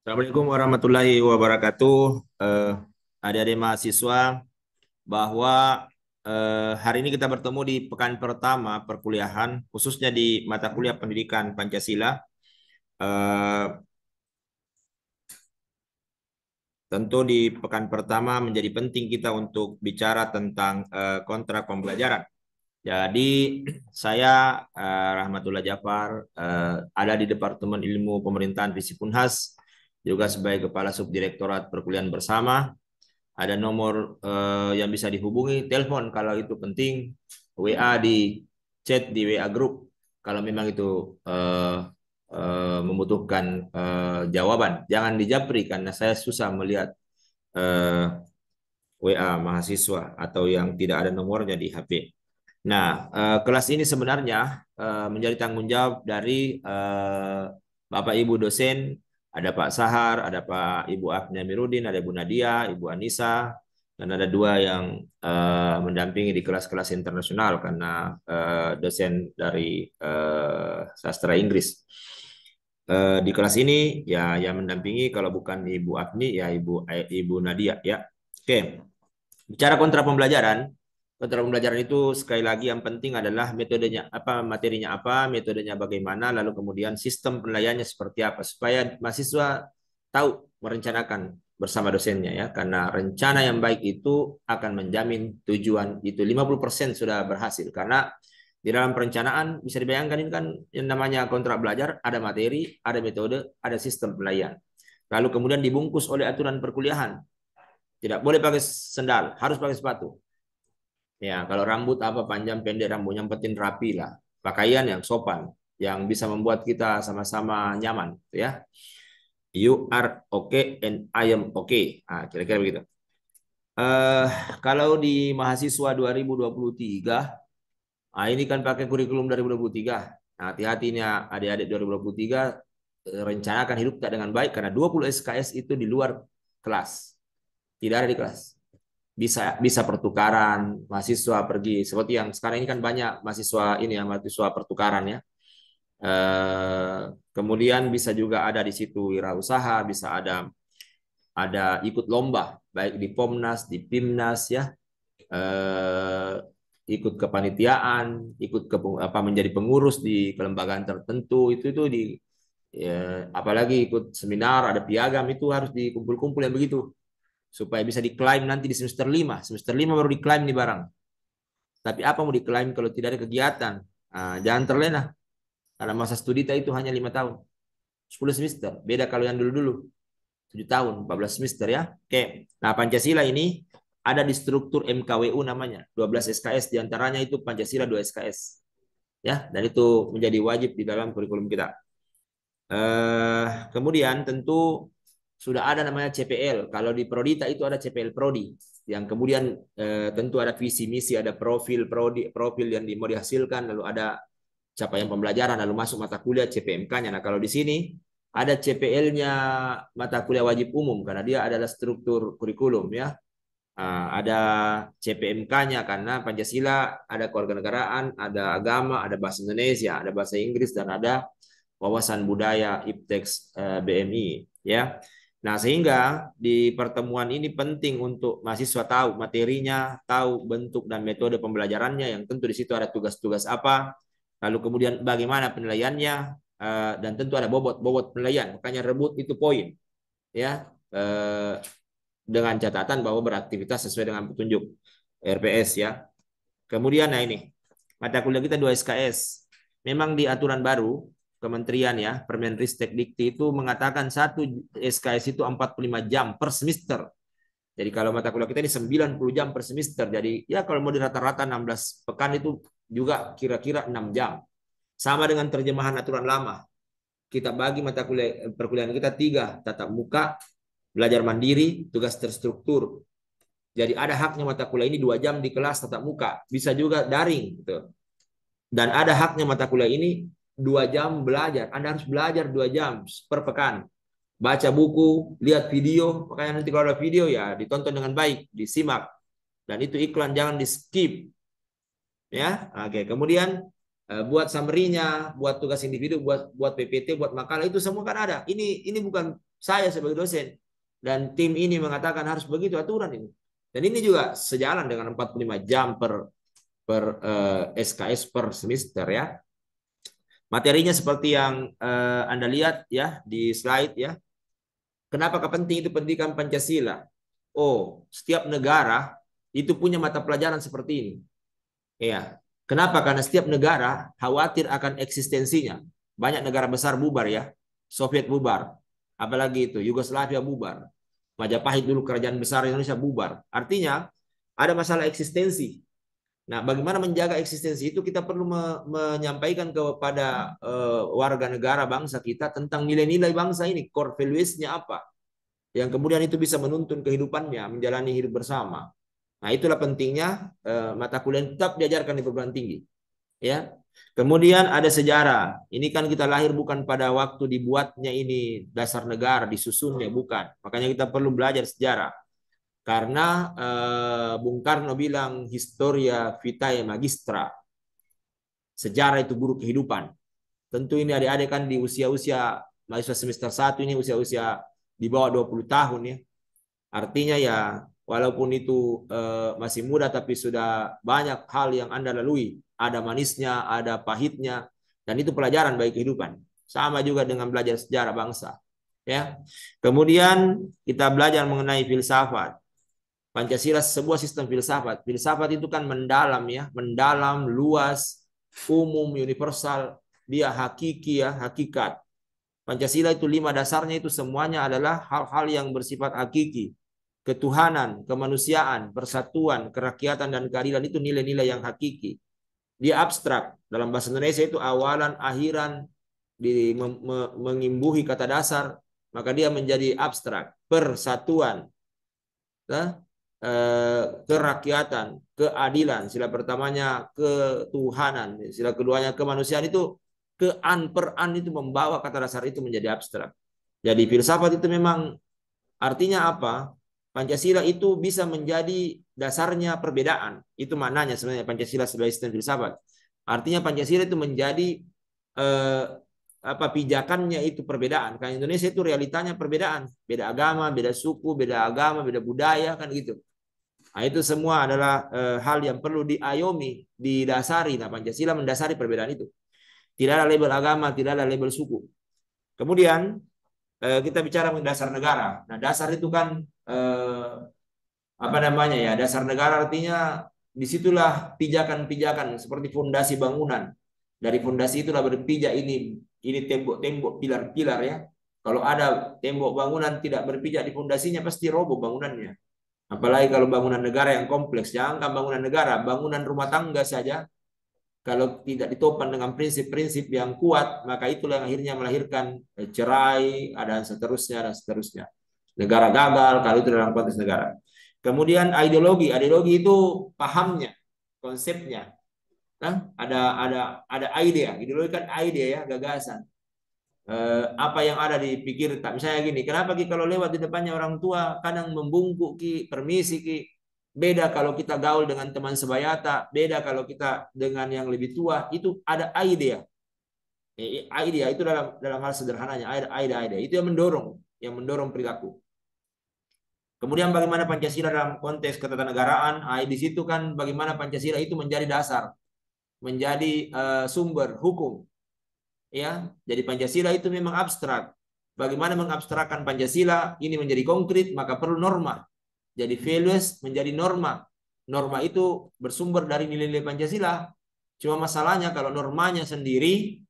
Assalamualaikum warahmatullahi wabarakatuh. Adik-adik mahasiswa, bahwa hari ini kita bertemu di pekan pertama perkuliahan, khususnya di mata kuliah pendidikan Pancasila. Eh, Tentu di pekan pertama menjadi penting kita untuk bicara tentang kontrak pembelajaran. Jadi saya Rahmatullah Jafar ada di Departemen Ilmu Pemerintahan Visip Unhas, juga sebagai Kepala Subdirektorat Perkuliahan Bersama. Ada nomor yang bisa dihubungi, telepon kalau itu penting, WA di chat di WA Group kalau memang itu membutuhkan jawaban. Jangan dijapri karena saya susah melihat eh, WA mahasiswa atau yang tidak ada nomornya di HP. Nah, kelas ini sebenarnya menjadi tanggung jawab dari Bapak Ibu dosen, ada Pak Sahar, ada Pak Ibu Agnia Mirudin, ada Ibu Nadia, Ibu Anissa, dan ada dua yang mendampingi di kelas-kelas internasional karena dosen dari sastra Inggris. Di kelas ini ya yang mendampingi kalau bukan Ibu Agni ya Ibu Nadia ya. Oke, bicara kontra pembelajaran. Kontra pembelajaran itu sekali lagi yang penting adalah metodenya apa, materinya apa, metodenya bagaimana, lalu kemudian sistem penilaiannya seperti apa supaya mahasiswa tahu merencanakan bersama dosennya ya. Karena rencana yang baik itu akan menjamin tujuan itu 50% sudah berhasil. Karena di dalam perencanaan bisa dibayangkan ini kan yang namanya kontrak belajar, ada materi, ada metode, ada sistem penilaian. Lalu kemudian dibungkus oleh aturan perkuliahan. Tidak boleh pakai sendal, harus pakai sepatu. Ya, kalau rambut apa panjang pendek rambut yang penting rapi lah. Pakaian yang sopan, yang bisa membuat kita sama-sama nyaman, ya. You are okay and I am okay. Ah, kira-kira begitu. Eh, Kalau di mahasiswa 2023, ini kan pakai kurikulum 2023. Nah, hati-hatinya adik-adik 2023 rencanakan hidup tak dengan baik karena 20 SKS itu di luar kelas. Tidak ada di kelas. Bisa pertukaran mahasiswa pergi seperti yang sekarang ini kan banyak mahasiswa ini ya, mahasiswa pertukaran ya. Kemudian bisa juga ada di situ wirausaha, bisa ada ikut lomba baik di Pomnas, di Pimnas ya. eh, Ikut kepanitiaan, ikut ke apa menjadi pengurus di kelembagaan tertentu itu di ya, apalagi ikut seminar, ada piagam itu harus dikumpul-kumpul yang begitu supaya bisa diklaim nanti di semester 5. Semester 5 baru diklaim nih barang. Tapi apa mau diklaim kalau tidak ada kegiatan? Nah, jangan terlena. Karena masa studi kita itu hanya 5 tahun. 10 semester. Beda kalau yang dulu-dulu. 7 tahun, 14 semester ya. Oke. Nah, Pancasila ini ada di struktur MKWU namanya. 12 SKS diantaranya itu Pancasila 2 SKS. Ya, dan itu menjadi wajib di dalam kurikulum kita. Kemudian tentu sudah ada namanya CPL. Kalau di Prodita itu ada CPL Prodi yang kemudian tentu ada visi misi, ada profil prodi, profil yang mau dihasilkan, lalu ada capaian pembelajaran, lalu masuk mata kuliah CPMK-nya. Nah, kalau di sini ada CPL-nya mata kuliah wajib umum karena dia adalah struktur kurikulum ya. Ada CPMK-nya karena Pancasila ada kewarganegaraan, ada agama, ada bahasa Indonesia, ada bahasa Inggris dan ada wawasan budaya IPTEX BMI ya. Nah, sehingga di pertemuan ini penting untuk mahasiswa tahu materinya, tahu bentuk dan metode pembelajarannya yang tentu di situ ada tugas-tugas apa, lalu kemudian bagaimana penilaiannya dan tentu ada bobot-bobot penilaian. Makanya rebut itu poin ya. Dengan catatan bahwa beraktivitas sesuai dengan petunjuk RPS ya. Kemudian nah ini mata kuliah kita 2 SKS. Memang di aturan baru Kementerian ya, Permenristek Dikti itu mengatakan satu SKS itu 45 jam per semester. Jadi kalau mata kuliah kita ini 90 jam per semester. Jadi ya kalau mau di rata-rata 16 pekan itu juga kira-kira 6 jam. Sama dengan terjemahan aturan lama. Kita bagi mata kuliah perkuliahan kita 3, tatap muka, belajar mandiri, tugas terstruktur. Jadi ada haknya mata kuliah ini 2 jam di kelas tatap muka, bisa juga daring gitu. Dan ada haknya mata kuliah ini 2 jam belajar. Anda harus belajar 2 jam per pekan. Baca buku, lihat video, makanya nanti kalau ada video ya ditonton dengan baik, disimak. Dan itu iklan jangan di skip. Ya, oke. Kemudian buat summary-nya, buat tugas individu, buat PPT, buat makalah itu semua kan ada. Ini bukan saya sebagai dosen dan tim ini mengatakan harus begitu aturan ini. Dan ini juga sejalan dengan 45 jam per SKS per semester ya. Materinya seperti yang Anda lihat ya di slide ya. Kenapa penting itu pendidikan Pancasila? Oh, setiap negara itu punya mata pelajaran seperti ini. Ya. Kenapa? Karena setiap negara khawatir akan eksistensinya. Banyak negara besar bubar ya. Soviet bubar. Apalagi itu Yugoslavia bubar. Majapahit dulu kerajaan besar Indonesia bubar. Artinya ada masalah eksistensi. Nah, bagaimana menjaga eksistensi itu kita perlu menyampaikan kepada warga negara bangsa kita tentang nilai-nilai bangsa ini, core values-nya apa, yang kemudian itu bisa menuntun kehidupannya, menjalani hidup bersama. Nah, itulah pentingnya mata kuliah tetap diajarkan di perguruan tinggi. Ya. Kemudian ada sejarah. Ini kan kita lahir bukan pada waktu dibuatnya ini dasar negara, disusunnya, bukan. Makanya kita perlu belajar sejarah. Karena Bung Karno bilang historia vitae magistra. Sejarah itu guru kehidupan. Tentu ini adik-adik kan di usia-usia mahasiswa semester 1 ini usia-usia di bawah 20 tahun ya. Artinya ya walaupun itu masih muda tapi sudah banyak hal yang Anda lalui. Ada manisnya, ada pahitnya, dan itu pelajaran bagi kehidupan. Sama juga dengan belajar sejarah bangsa. Ya. Kemudian kita belajar mengenai filsafat. Pancasila sebuah sistem filsafat. Filsafat itu kan mendalam ya, mendalam, luas, umum, universal. Dia hakiki ya, hakikat. Pancasila itu 5 dasarnya itu semuanya adalah hal-hal yang bersifat hakiki. Ketuhanan, kemanusiaan, persatuan, kerakyatan, dan keadilan itu nilai-nilai yang hakiki. Dia abstrak. Dalam bahasa Indonesia itu awalan, akhiran, mengimbuhi kata dasar, maka dia menjadi abstrak. Persatuan, kerakyatan, keadilan, sila pertamanya ketuhanan, sila keduanya kemanusiaan itu ke-an per an itu membawa kata dasar itu menjadi abstrak. Jadi filsafat itu memang artinya apa? Pancasila itu bisa menjadi dasarnya perbedaan. Itu maknanya sebenarnya Pancasila sebagai sistem filsafat. Artinya Pancasila itu menjadi pijakannya itu perbedaan. Karena Indonesia itu realitanya perbedaan, beda agama, beda suku, beda agama, beda budaya kan gitu. Nah, itu semua adalah hal yang perlu diayomi, didasari. Nah, Pancasila mendasari perbedaan itu. Tidak ada label agama, tidak ada label suku. Kemudian kita bicara mengenai dasar negara. Nah, dasar itu kan apa namanya ya? Dasar negara artinya disitulah pijakan-pijakan seperti fondasi bangunan. Dari fondasi itulah berpijak ini tembok-tembok, pilar-pilar ya. Kalau ada tembok bangunan tidak berpijak di fondasinya pasti roboh bangunannya. Apalagi kalau bangunan negara yang kompleks, jangan bangunan negara, bangunan rumah tangga saja. Kalau tidak ditopang dengan prinsip-prinsip yang kuat, maka itulah yang akhirnya melahirkan cerai, dan seterusnya, dan seterusnya. Negara gagal, kalau itu dalam konteks negara. Kemudian ideologi itu pahamnya, konsepnya. Nah, ada ide, ideologi kan ide ya, gagasan. Apa yang ada di pikir tak misalnya gini, kenapa Ki kalau lewat di depannya orang tua kadang membungkuk Ki, permisi Ki. Beda kalau kita gaul dengan teman sebayata, beda kalau kita dengan yang lebih tua, itu ada idea. Idea itu dalam hal sederhananya, idea itu yang mendorong perilaku. Kemudian bagaimana Pancasila dalam konteks ketatanegaraan, di situ kan bagaimana Pancasila itu menjadi dasar, menjadi sumber hukum. Ya, jadi Pancasila itu memang abstrak. Bagaimana mengabstrakkan Pancasila ini menjadi konkret, maka perlu norma. Jadi values menjadi norma. Norma itu bersumber dari nilai-nilai Pancasila. Cuma masalahnya kalau normanya sendiri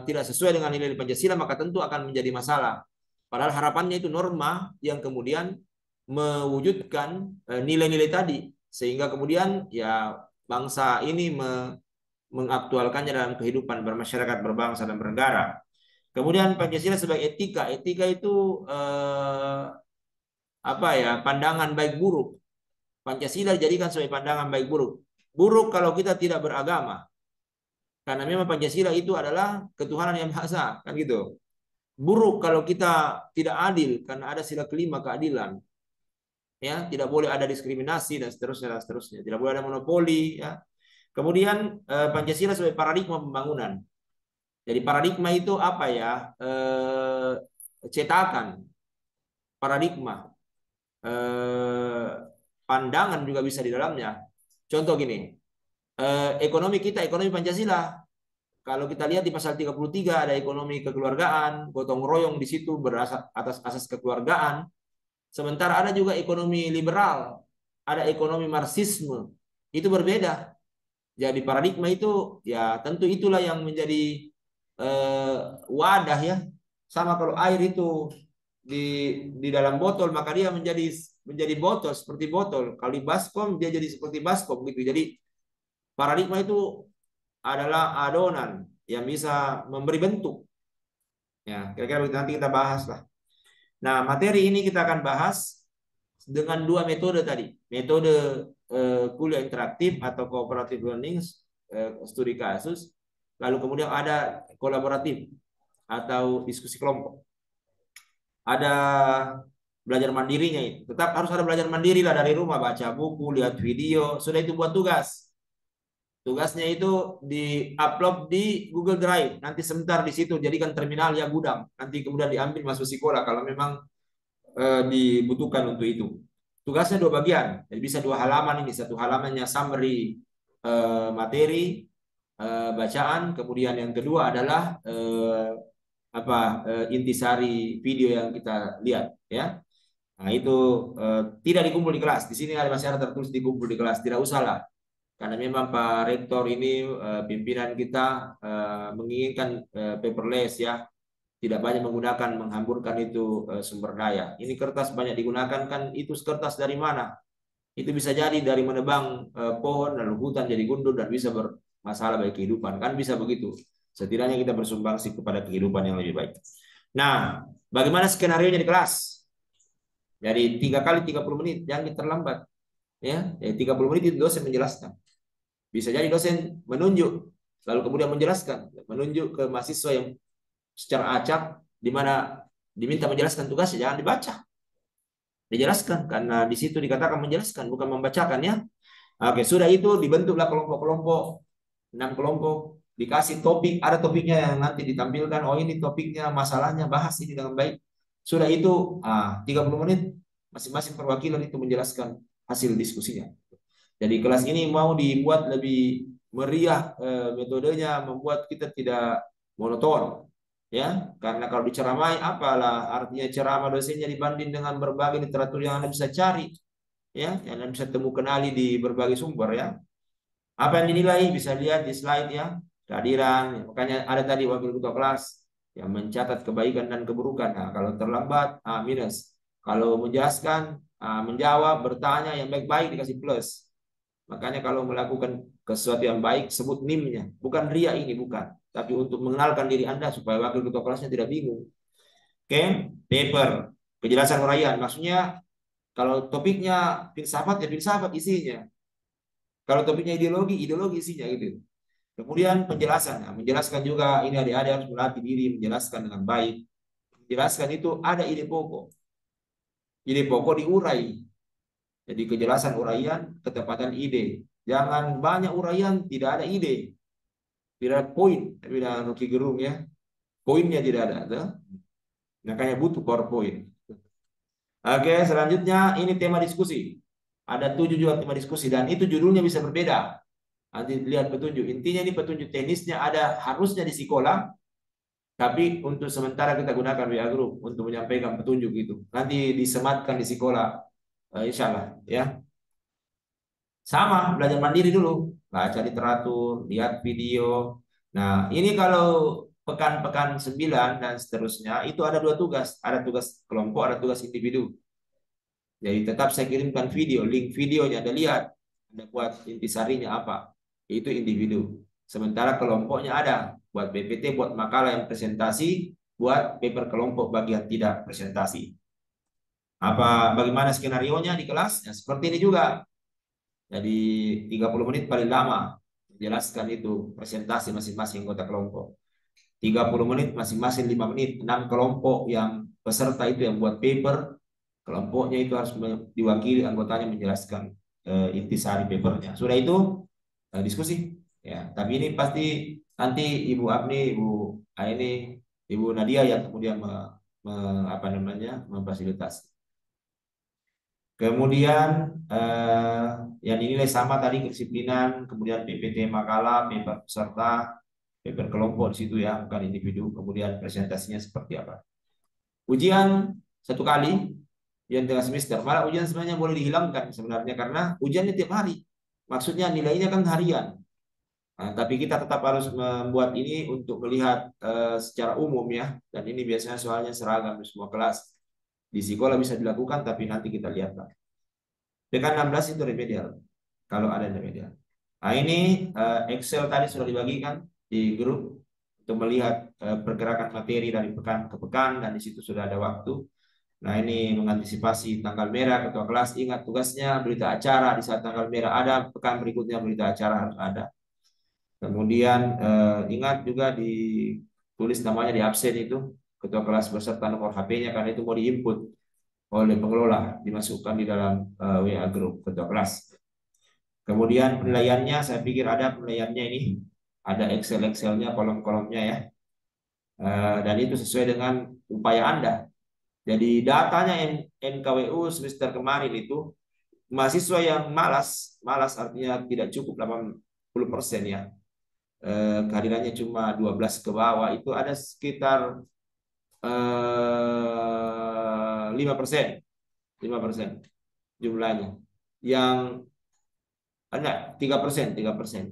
tidak sesuai dengan nilai-nilai Pancasila, maka tentu akan menjadi masalah. Padahal harapannya itu norma yang kemudian mewujudkan nilai-nilai tadi, sehingga kemudian ya bangsa ini mengaktualkannya dalam kehidupan bermasyarakat, berbangsa, dan bernegara. Kemudian Pancasila sebagai etika. Etika itu pandangan baik buruk. Pancasila dijadikan sebagai pandangan baik buruk. Buruk kalau kita tidak beragama. Karena memang Pancasila itu adalah ketuhanan yang Maha Esa, kan gitu. Buruk kalau kita tidak adil karena ada sila kelima keadilan. Ya, tidak boleh ada diskriminasi dan seterusnya dan seterusnya. Tidak boleh ada monopoli, ya. Kemudian Pancasila sebagai paradigma pembangunan. Jadi paradigma itu apa ya? Cetakan, paradigma, eh, pandangan juga bisa di dalamnya. Contoh gini, ekonomi kita, ekonomi Pancasila. Kalau kita lihat di pasal 33 ada ekonomi kekeluargaan, gotong royong di situ berdasar atas asas kekeluargaan. Sementara ada juga ekonomi liberal, ada ekonomi marxisme. Itu berbeda. Jadi paradigma itu ya tentu itulah yang menjadi eh, wadah ya. Sama kalau air itu di di dalam botol maka dia menjadi botol seperti botol. Kalau di baskom dia jadi seperti baskom gitu. Jadi paradigma itu adalah adonan yang bisa memberi bentuk. Ya, kira-kira nanti kita bahas lah. Nah, materi ini kita akan bahas dengan dua metode tadi. Metode kuliah interaktif atau cooperative learning, studi kasus. Lalu kemudian ada kolaboratif atau diskusi kelompok. Ada belajar mandirinya itu. Tetap harus ada belajar mandiri lah dari rumah, baca buku, lihat video. Sudah itu buat tugas. Tugasnya itu di-upload di Google Drive. Nanti sebentar di situ jadikan terminal ya gudang. Nanti kemudian diambil masuk sekolah kalau memang dibutuhkan untuk itu. Tugasnya dua bagian. Jadi bisa dua halaman ini. Satu halamannya summary materi bacaan. Kemudian yang kedua adalah intisari video yang kita lihat ya. Nah, itu tidak dikumpul di kelas. Di sini masih ada tertulis dikumpul di kelas. Tidak usah lah. Karena memang Pak Rektor ini pimpinan kita menginginkan paperless ya, tidak banyak menggunakan menghambur itu sumber daya. Ini kertas banyak digunakan kan itu kertas dari mana? Itu bisa jadi dari menebang pohon lalu hutan jadi gundul dan bisa bermasalah bagi kehidupan kan bisa begitu. Setidaknya kita bersumbangsi kepada kehidupan yang lebih baik. Nah, bagaimana skenario nya di kelas? Jadi 3 kali 30 menit, jangan terlambat. Ya, 30 menit itu dosen menjelaskan. Bisa jadi dosen menunjuk, lalu kemudian menjelaskan, menunjuk ke mahasiswa yang secara acak, di mana diminta menjelaskan tugasnya, jangan dibaca. Dijelaskan, karena di situ dikatakan menjelaskan, bukan membacakan ya. Oke, sudah itu dibentuklah kelompok-kelompok, 6 kelompok, dikasih topik, ada topiknya yang nanti ditampilkan, oh ini topiknya, masalahnya, bahas ini dengan baik. Sudah itu, 30 menit, masing-masing perwakilan itu menjelaskan hasil diskusinya. Jadi kelas ini mau dibuat lebih meriah metodenya, membuat kita tidak monoton, ya. Karena kalau diceramai, apalah artinya ceramah dosennya dibanding dengan berbagai literatur yang Anda bisa cari, ya, yang Anda bisa temu kenali di berbagai sumber, ya. Apa yang dinilai bisa lihat di slide ya, kehadiran. Ya. Makanya ada tadi wakil ketua kelas yang mencatat kebaikan dan keburukan. Nah, kalau terlambat, minus. Kalau menjelaskan, menjawab, bertanya yang baik-baik dikasih plus. Makanya kalau melakukan sesuatu yang baik, sebut NIM-nya. Bukan ria ini, bukan. Tapi untuk mengenalkan diri Anda supaya wakil ketua kelasnya tidak bingung. Oke, paper. Kejelasan uraian. Maksudnya kalau topiknya filsafat, ya filsafat isinya. Kalau topiknya ideologi, ideologi isinya gitu. Kemudian penjelasan. Nah, menjelaskan juga ini adik-adik harus melatih diri menjelaskan dengan baik. Menjelaskan itu ada ide pokok. Ide pokok diurai. Jadi kejelasan uraian, ketepatan ide. Jangan banyak uraian, tidak ada ide. Tidak ada poin. Tapi Rocky Gerung ya. Poinnya tidak ada. Tuh. Makanya butuh PowerPoint. Oke, selanjutnya ini tema diskusi. Ada 7 juga tema diskusi. Dan itu judulnya bisa berbeda. Nanti lihat petunjuk. Intinya ini petunjuk teknisnya ada harusnya di sekolah. Tapi untuk sementara kita gunakan WA Group untuk menyampaikan petunjuk itu. Nanti disematkan di sekolah. Insya Allah. Ya. Sama, belajar mandiri dulu. Baca literatur, lihat video. Nah, ini kalau pekan-pekan 9 dan seterusnya, itu ada 2 tugas. Ada tugas kelompok, ada tugas individu. Jadi tetap saya kirimkan video, link videonya. Anda lihat, Anda buat intisarinya apa. Itu individu. Sementara kelompoknya ada. Buat PPT, buat makalah yang presentasi, buat paper kelompok bagian tidak presentasi. Bagaimana skenario-nya di kelas? Ya, seperti ini juga. Jadi 30 menit paling lama menjelaskan itu presentasi masing-masing anggota kelompok. 30 menit masing-masing 5 menit. 6 kelompok yang peserta itu yang buat paper, kelompoknya itu harus diwakili anggotanya menjelaskan intisari papernya. Sudah itu diskusi. Ya, tapi ini pasti nanti Ibu Apni, Ibu Aini, Ibu Nadia yang kemudian apa namanya memfasilitasi. Kemudian yang dinilai sama tadi kedisiplinan, kemudian PPT makalah, paper peserta, paper kelompok di situ ya, bukan individu. Kemudian presentasinya seperti apa. Ujian 1 kali, ujian tengah semester. Malah ujian sebenarnya boleh dihilangkan sebenarnya karena ujiannya tiap hari. Maksudnya nilainya kan harian. Nah, tapi kita tetap harus membuat ini untuk melihat secara umum ya. Dan ini biasanya soalnya seragam di semua kelas. Di sekolah bisa dilakukan, tapi nanti kita lihat lah. Dengan 16 itu remedial. Kalau ada remedial. Nah ini Excel tadi sudah dibagikan di grup untuk melihat pergerakan materi dari pekan ke pekan dan di situ sudah ada waktu. Nah ini mengantisipasi tanggal merah ketua kelas ingat tugasnya berita acara di saat tanggal merah ada pekan berikutnya berita acara harus ada. Kemudian ingat juga ditulis namanya di absen itu ketua kelas beserta nomor HP-nya karena itu mau diinput oleh pengelola dimasukkan di dalam WA group ketua kelas. Kemudian penilaiannya saya pikir ada penilaiannya ini ada Excelnya kolom-kolomnya ya. Dan itu sesuai dengan upaya Anda. Jadi datanya NKWU semester kemarin itu mahasiswa yang malas artinya tidak cukup 80% ya. Kehadirannya cuma 12 ke bawah itu ada sekitar 5%, 5% jumlahnya. Yang enggak 3%,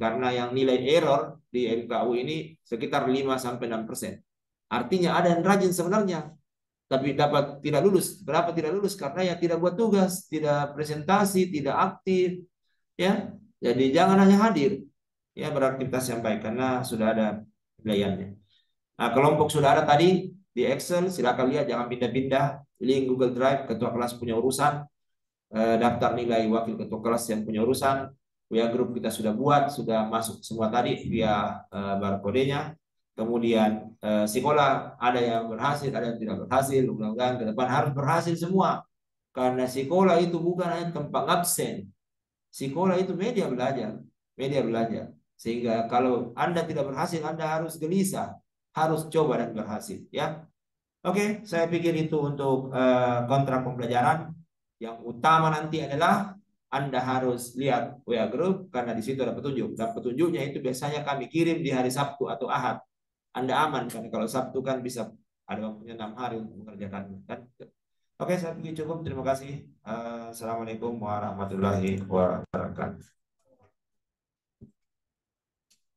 karena yang nilai error di MKU ini sekitar 5-6%. Artinya ada yang rajin sebenarnya, tapi dapat tidak lulus. Berapa tidak lulus? Karena ya tidak buat tugas, tidak presentasi, tidak aktif, ya. Jadi jangan hanya hadir, ya beraktivitas yang baik karena sudah ada penilaiannya. Nah, kelompok sudah ada tadi di Excel, silakan lihat, jangan pindah-pindah. Link Google Drive, ketua kelas punya urusan. Daftar nilai wakil ketua kelas yang punya urusan. WA grup kita sudah buat, sudah masuk semua tadi via barcode-nya. Kemudian sekolah ada yang berhasil, ada yang tidak berhasil. Mudah-mudahan ke depan harus berhasil semua. Karena sekolah itu bukan hanya tempat absen. Sekolah itu media belajar, media belajar. Sehingga kalau Anda tidak berhasil, Anda harus gelisah, harus coba dan berhasil. Ya, oke, saya pikir itu untuk kontrak pembelajaran. Yang utama nanti adalah Anda harus lihat WA Group karena di situ ada petunjuk. Dan petunjuknya itu biasanya kami kirim di hari Sabtu atau Ahad. Anda aman karena kalau Sabtu kan bisa ada waktunya 6 hari untuk mengerjakan. Kan? Oke, saya pikir cukup. Terima kasih. Assalamualaikum warahmatullahi wabarakatuh.